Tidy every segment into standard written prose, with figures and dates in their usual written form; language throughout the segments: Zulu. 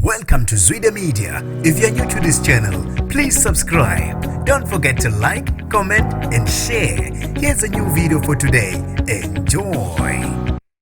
Welcome to zwide-media. If you're new to this channel, please subscribe. Don't forget to like, comment and share. Here's a new video for today. Enjoy.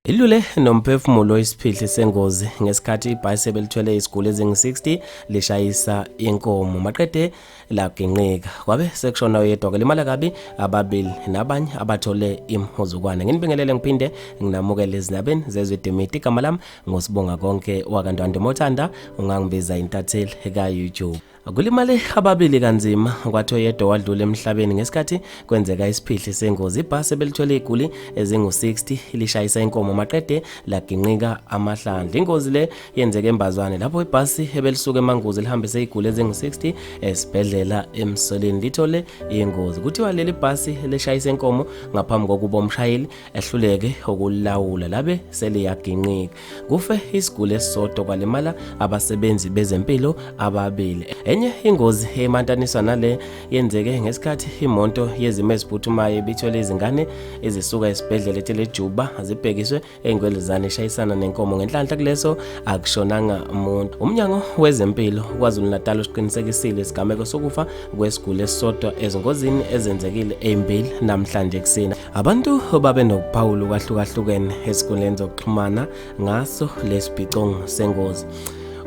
Ilule nomphefumulo isiphihli sengozi ngesikhathi ibhasi belithwele iziguli ezingu-60 lishayisa Inkomo maqede laginqika kwabe sekushona oyedwa kwalimala kabi ababili nabanye abathole imhuzukwana. Nginibingelele ngiphinde nginamukele ezinabeni zezwide-media. Igama lami ngosibonga konke wakantwande Mothanda, ungangibiza intatheli ka-YouTube. Kulimale ababili kanzima kwathi oyedwa wadlula emhlabeni ngesikhathi kwenzeka isiphihli sengozi. Ibhasi belithwele iziguli ezingu-60 lishayisa Inkomo maqede laginqika amahlandla. Ingozi le yenzeke embazwane lapho ibhasi ebelisuka eManguzi lihambise iziguli ezingu-60 esibhedlela eMsoleni lithole ingozi. Kuthiwa leli bhasi lishayisa Inkomo ngaphambi kokuba umshayeli ehluleke ukulawula labe seliyaginqika. Kufe isiguli esisodwa kwalimala abasebenzi bezempilo ababili. Enye ingozi emantaniswa nale yenzeke ngesikhathi imoto yezimo eziphuthumayo ibithwele izingane ezisuka esibhedlela eTelejuba zibhekiswe eNgwelezane eshayisana nenkomo ngenhlanhla. Kuleso akushonanga umuntu. Umnyango wezempilo KwaZulu-Natal usiqinisekisile isigameko sokufa kwesiguli esisodwa ezingozini ezenzekile ezimbili namhlanje ekuseni. Abantu babe nokuphawula kwahlukahlukene esikhundleni zokuxhumana ngaso lesibhicongo sengozi.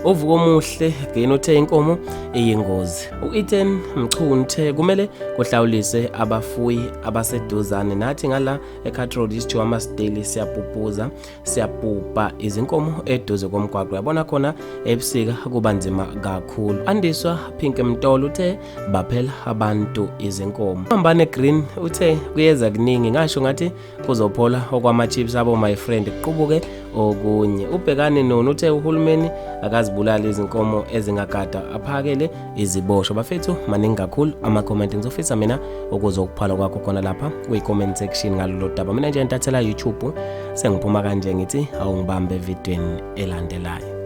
Uvuko omuhle ngene uthe Inkomo iyingozi. U-Ethan Mchunte kumele kuhlawulise abafuyi abaseduzane nathi ngala eCathroad isithiwa amasiteli siyaphupa izinkomo eduze komgwaqo. Yabona khona ebusika kuba nzima kakhulu. Andiswa Pink Mtolo uthe baphela abantu izinkomo. Hambane Green uthe kuyeza kuningi ngasho ngathi kuzophola okwama chips abo my friend kuqubuke okunye. Ubhekane nona uthe uhulumeni akazibulala izinkomo ezingagada aphakele iziboshwa. Bafethu maningi kakhulu ama-comment ngizofisa mina ukuzokuphala kwakho khona lapha kwi-comment section ngalolu daba. Mina nje ntathela YouTube sengiphuma kanje ngithi awungibambe evidweni elandelayo.